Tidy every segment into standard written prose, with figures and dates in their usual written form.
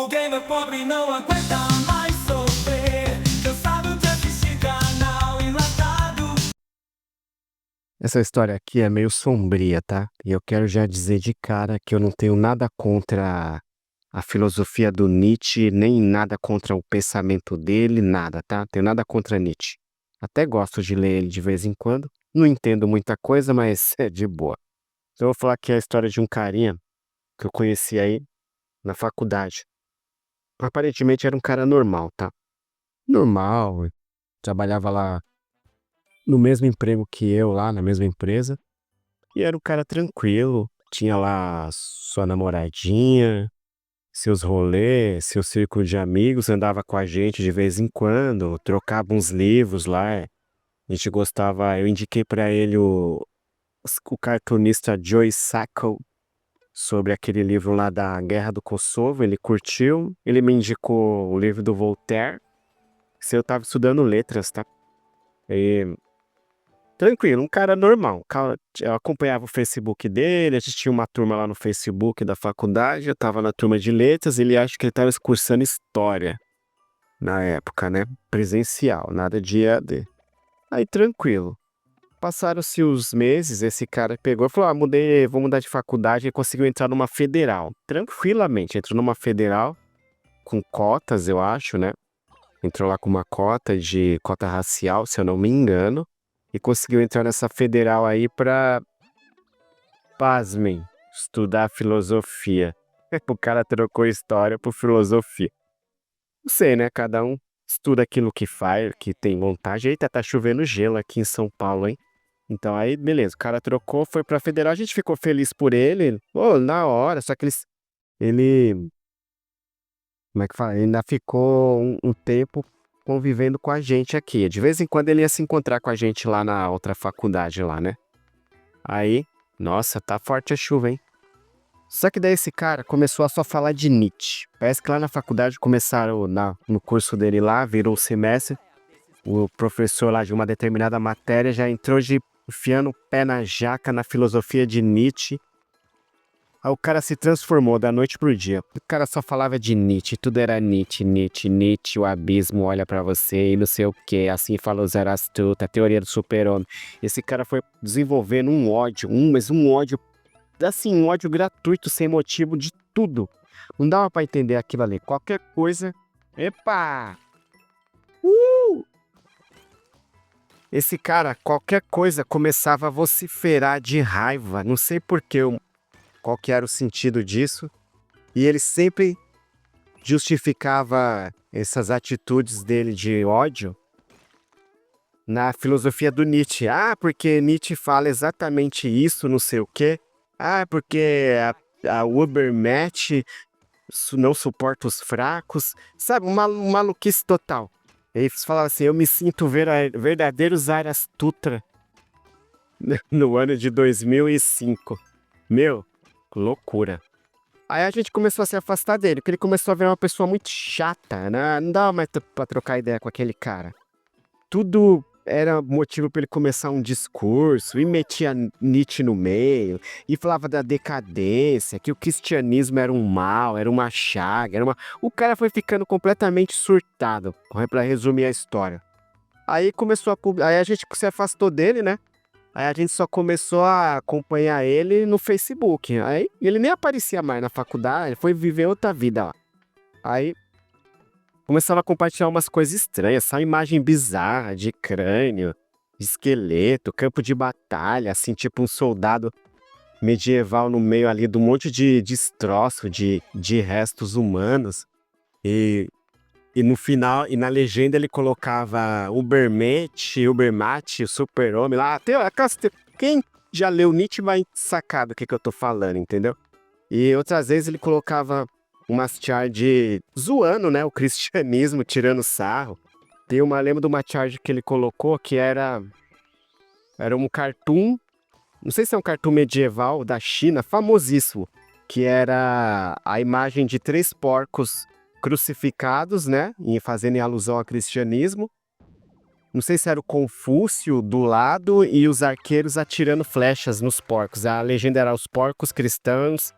O gamer pobre não aguenta mais sofrer, cansado de assistir canal enlatado. Essa história aqui é meio sombria, tá? E eu quero já dizer de cara que eu não tenho nada contra a filosofia do Nietzsche, nem nada contra o pensamento dele, nada, tá? Tenho nada contra Nietzsche. Até gosto de ler ele de vez em quando. Não entendo muita coisa, mas é de boa. Então eu vou falar aqui a história de um carinha que eu conheci aí na faculdade. Aparentemente era um cara normal, tá? Normal, trabalhava lá no mesmo emprego que eu, lá na mesma empresa. E era um cara tranquilo, tinha lá sua namoradinha, seus rolês, seu círculo de amigos, andava com a gente de vez em quando, trocava uns livros lá. A gente gostava, eu indiquei pra ele o cartunista Joe Sacco sobre aquele livro lá da Guerra do Kosovo, ele curtiu, ele me indicou o livro do Voltaire, se eu tava estudando letras, tá? E tranquilo, um cara normal. Eu acompanhava o Facebook dele, a gente tinha uma turma lá no Facebook da faculdade, eu tava na turma de letras, ele acha que ele tava cursando história na época, né? Presencial, nada de EAD. Aí tranquilo. Passaram-se os meses, esse cara pegou e falou: mudei, vou mudar de faculdade, e conseguiu entrar numa federal. Tranquilamente, entrou numa federal com cotas, eu acho, né? Entrou lá com uma cota racial, se eu não me engano, e conseguiu entrar nessa federal aí pra, pasmem, estudar filosofia. O cara trocou história por filosofia. Não sei, né? Cada um estuda aquilo que faz, que tem vontade. Eita, tá chovendo gelo aqui em São Paulo, hein? Então aí, beleza, o cara trocou, foi pra federal, a gente ficou feliz por ele. Pô, na hora, só que ele, como é que fala? Ele ainda ficou um tempo convivendo com a gente aqui. De vez em quando ele ia se encontrar com a gente lá na outra faculdade lá, né? Aí, nossa, tá forte a chuva, hein? Só que daí esse cara começou a só falar de Nietzsche. Parece que lá na faculdade começaram, no curso dele lá, virou o semestre, o professor lá de uma determinada matéria já entrou de enfiando o pé na jaca na filosofia de Nietzsche. Aí o cara se transformou da noite pro dia. O cara só falava de Nietzsche, tudo era Nietzsche, Nietzsche, Nietzsche, o abismo olha pra você e não sei o que. Assim falou Zarastutra, a teoria do super-homem. Esse cara foi desenvolvendo um ódio, mas um ódio, assim, um ódio gratuito, sem motivo de tudo. Não dava pra entender aquilo ali. Qualquer coisa. Epa! Esse cara, qualquer coisa, começava a vociferar de raiva. Não sei por quê, qual que era o sentido disso. E ele sempre justificava essas atitudes dele de ódio na filosofia do Nietzsche. Ah, porque Nietzsche fala exatamente isso, não sei o quê. Ah, porque a Ubermatch não suporta os fracos. Sabe, uma maluquice total. Ele falava assim, eu me sinto verdadeiro Zarastutra no ano de 2005. Meu, loucura. Aí a gente começou a se afastar dele, porque ele começou a virar uma pessoa muito chata, né? Não dava mais pra trocar ideia com aquele cara. Tudo era motivo para ele começar um discurso, e metia Nietzsche no meio, e falava da decadência, que o cristianismo era um mal, era uma chaga, era uma... O cara foi ficando completamente surtado, pra resumir a história. Aí aí a gente se afastou dele, né? Aí a gente só começou a acompanhar ele no Facebook. Aí ele nem aparecia mais na faculdade, foi viver outra vida lá. Aí começava a compartilhar umas coisas estranhas, só imagem bizarra de crânio, de esqueleto, campo de batalha, assim, tipo um soldado medieval no meio ali de um monte de destroço, de restos humanos. E, e no final, e na legenda ele colocava Ubermatch, o super-homem lá. Quem já leu Nietzsche vai sacar do que eu tô falando, entendeu? E outras vezes ele colocava umas charge zoando, né, o cristianismo, tirando sarro. Lembro de uma charge que ele colocou que era um cartoon, não sei se é um cartoon medieval da China, famosíssimo, que era a imagem de 3 porcos crucificados, né, fazendo alusão ao cristianismo. Não sei se era o Confúcio do lado e os arqueiros atirando flechas nos porcos. A legenda era os porcos cristãos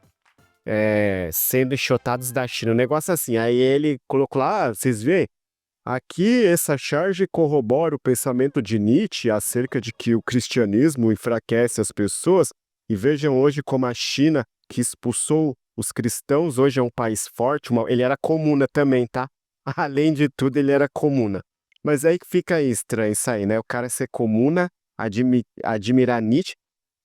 sendo enxotados da China, um negócio assim. Aí ele colocou lá, vocês veem? Aqui essa charge corrobora o pensamento de Nietzsche acerca de que o cristianismo enfraquece as pessoas, e vejam hoje como a China, que expulsou os cristãos, hoje é um país forte, ele era comuna também, tá? Além de tudo, ele era comuna. Mas aí que fica estranho isso aí, né? O cara ser comuna, admirar Nietzsche.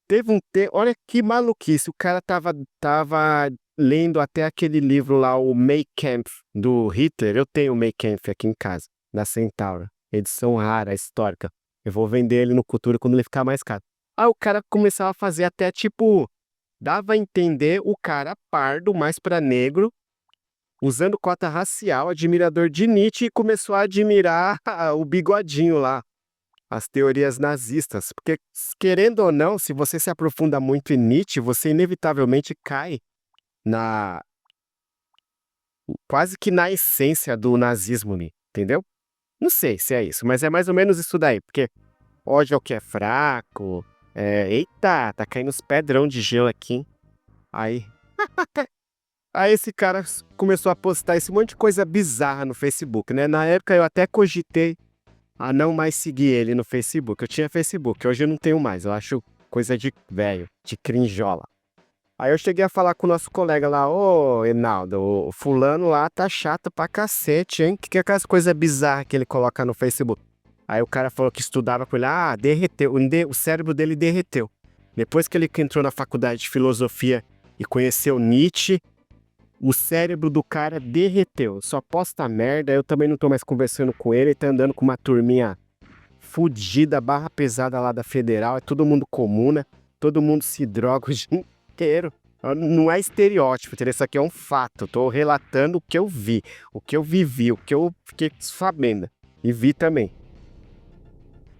Teve um tempo, olha que maluquice, o cara tava lendo até aquele livro lá, o Mein Kampf, do Hitler. Eu tenho o Mein Kampf aqui em casa, da Centauro, edição rara, histórica. Eu vou vender ele no Cultura quando ele ficar mais caro. Aí o cara começava a fazer até tipo, dava a entender o cara pardo, mais pra negro, usando cota racial, admirador de Nietzsche, e começou a admirar o bigodinho lá, as teorias nazistas. Porque, querendo ou não, se você se aprofunda muito em Nietzsche, você inevitavelmente cai na quase que na essência do nazismo, entendeu? Não sei se é isso, mas é mais ou menos isso daí, porque ódio é o que é fraco. Eita, tá caindo uns pedrão de gelo aqui, hein? Aí, aí esse cara começou a postar esse monte de coisa bizarra no Facebook, né? Na época eu até cogitei a não mais seguir ele no Facebook. Eu tinha Facebook, hoje eu não tenho mais. Eu acho coisa de velho, de crinjola. Aí eu cheguei a falar com o nosso colega lá, ô Enaldo, o fulano lá tá chato pra cacete, hein? Que é aquelas coisas bizarras que ele coloca no Facebook? Aí o cara falou que estudava com ele, derreteu, o cérebro dele derreteu. Depois que ele entrou na faculdade de filosofia e conheceu Nietzsche, o cérebro do cara derreteu. Só posta merda, eu também não tô mais conversando com ele, ele tá andando com uma turminha fudida, barra pesada lá da Federal, é todo mundo comuna, todo mundo se droga o dia inteiro. Não é estereótipo, entendeu? Isso aqui é um fato, eu tô relatando o que eu vi, o que eu vivi, o que eu fiquei sabendo, e vi também.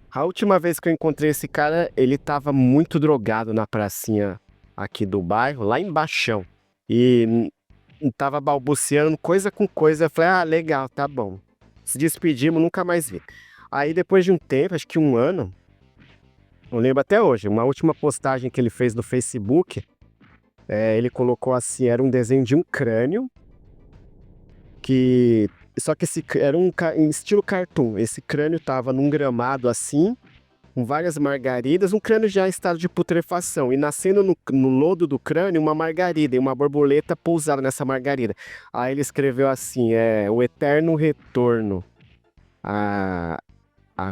A última vez que eu encontrei esse cara, ele tava muito drogado na pracinha aqui do bairro, lá embaixo. E tava balbuciando coisa com coisa. Eu falei, legal, tá bom. Se despedimos, nunca mais vi. Aí depois de um tempo, acho que um ano, eu lembro até hoje, uma última postagem que ele fez no Facebook, ele colocou assim, era um desenho de um crânio, só que era em estilo cartoon. Esse crânio tava num gramado assim, com várias margaridas, um crânio já em estado de putrefação, e nascendo no lodo do crânio uma margarida, e uma borboleta pousada nessa margarida. Aí ele escreveu assim, o eterno retorno,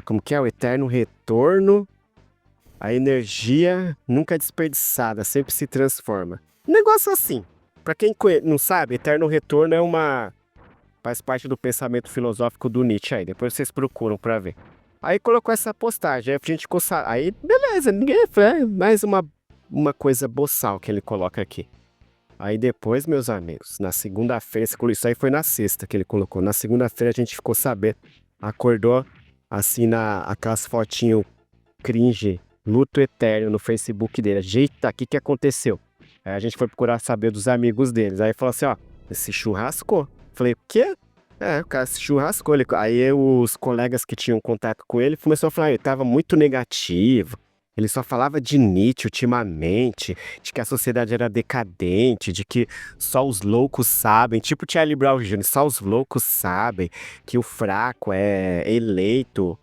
como que é? O eterno retorno, a energia nunca desperdiçada, sempre se transforma. Um negócio assim, pra quem não sabe, eterno retorno faz parte do pensamento filosófico do Nietzsche aí, depois vocês procuram pra ver. Aí colocou essa postagem, aí a gente ficou. Aí, beleza, ninguém. Mais uma coisa boçal que ele coloca aqui. Aí depois, meus amigos, na segunda-feira, isso aí foi na sexta que ele colocou. Na segunda-feira a gente ficou sabendo. Acordou assim aquelas fotinhos cringe, luto eterno no Facebook dele. Eita, o que aconteceu? Aí a gente foi procurar saber dos amigos deles. Aí falou assim: se churrascou. Falei, o quê? O cara se churrascou. Aí os colegas que tinham contato com ele começaram a falar, ele estava muito negativo. Ele só falava de Nietzsche ultimamente, de que a sociedade era decadente, de que só os loucos sabem, tipo Charlie Brown Jr., só os loucos sabem que o fraco é eleito,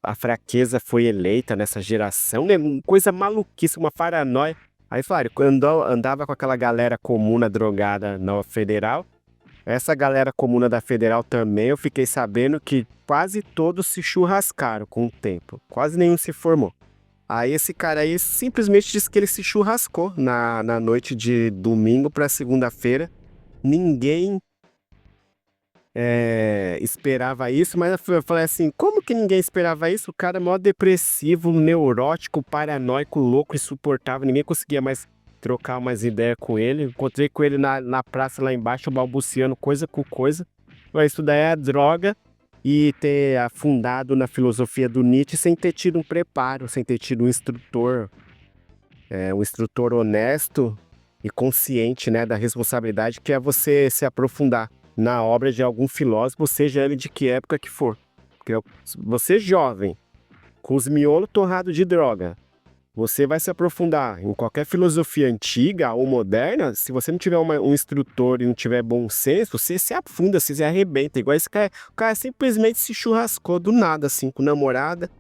a fraqueza foi eleita nessa geração, né? Coisa maluquice, uma paranoia. Aí falaram, quando andava com aquela galera comuna drogada na Federal, essa galera comuna da Federal também, eu fiquei sabendo que quase todos se churrascaram com o tempo. Quase nenhum se formou. Aí esse cara aí simplesmente disse que ele se churrascou na noite de domingo para segunda-feira. Ninguém esperava isso, mas eu falei assim, como que ninguém esperava isso? O cara é mó depressivo, neurótico, paranoico, louco, insuportável. Ninguém conseguia mais trocar umas ideias com ele. Encontrei com ele na praça lá embaixo, balbuciando coisa com coisa. Isso daí é droga, e ter afundado na filosofia do Nietzsche sem ter tido um preparo, sem ter tido um instrutor honesto e consciente, né, da responsabilidade que é você se aprofundar na obra de algum filósofo, seja ele de que época que for. Porque você jovem, com os miolos torrados de droga, Você vai se aprofundar em qualquer filosofia antiga ou moderna, se você não tiver um instrutor e não tiver bom senso, você se afunda, você se arrebenta. Igual esse cara, o cara simplesmente se churrascou do nada, assim, com namorada,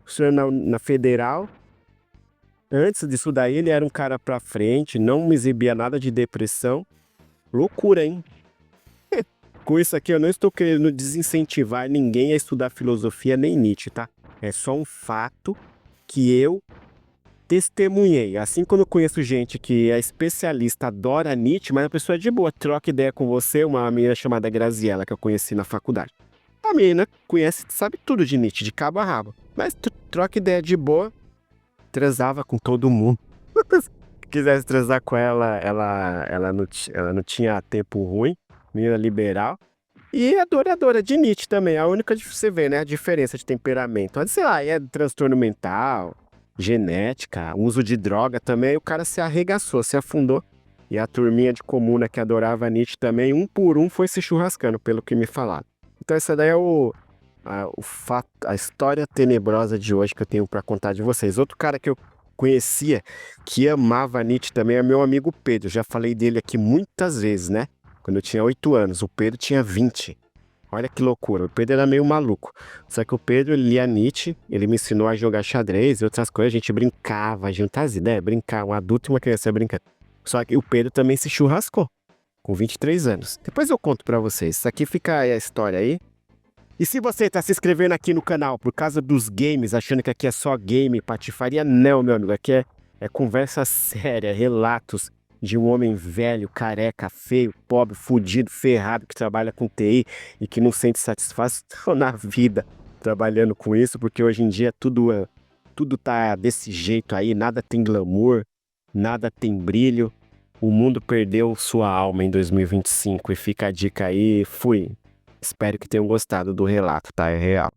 estudando na federal. Antes disso daí, ele era um cara pra frente, não me exibia nada de depressão. Loucura, hein? Com isso aqui, eu não estou querendo desincentivar ninguém a estudar filosofia nem Nietzsche, tá? É só um fato que eu testemunhei. Assim, quando eu conheço gente que é especialista, adora Nietzsche, mas a pessoa é de boa, troca ideia com você, uma menina chamada Graziella, que eu conheci na faculdade. A menina conhece, sabe tudo de Nietzsche, de cabo a rabo, mas troca ideia de boa, transava com todo mundo. Se quisesse transar com ela não tinha tempo ruim, menina liberal. E adoradora de Nietzsche também, a única de você ver, né, a diferença de temperamento. Sei lá, é transtorno mental, genética, uso de droga também, o cara se arregaçou, se afundou. E a turminha de comuna que adorava Nietzsche também, um por um, foi se churrascando, pelo que me falaram. Então essa daí é o fato, a história tenebrosa de hoje que eu tenho pra contar de vocês. Outro cara que eu conhecia, que amava Nietzsche também, é meu amigo Pedro. Já falei dele aqui muitas vezes, né? Quando eu tinha 8 anos, o Pedro tinha 20. Olha que loucura, o Pedro era meio maluco. Só que o Pedro, ele lia Nietzsche, ele me ensinou a jogar xadrez e outras coisas, a gente brincava, juntar as ideias, brincar, um adulto e uma criança brincando. Só que o Pedro também se churrascou, com 23 anos. Depois eu conto pra vocês, isso aqui fica aí a história aí. E se você tá se inscrevendo aqui no canal por causa dos games, achando que aqui é só game, patifaria, não, meu amigo, aqui é conversa séria, relatos de um homem velho, careca, feio, pobre, fudido, ferrado, que trabalha com TI e que não sente satisfação na vida trabalhando com isso, porque hoje em dia tudo tá desse jeito aí, nada tem glamour, nada tem brilho. O mundo perdeu sua alma em 2025 e fica a dica aí, fui. Espero que tenham gostado do relato, tá? É real.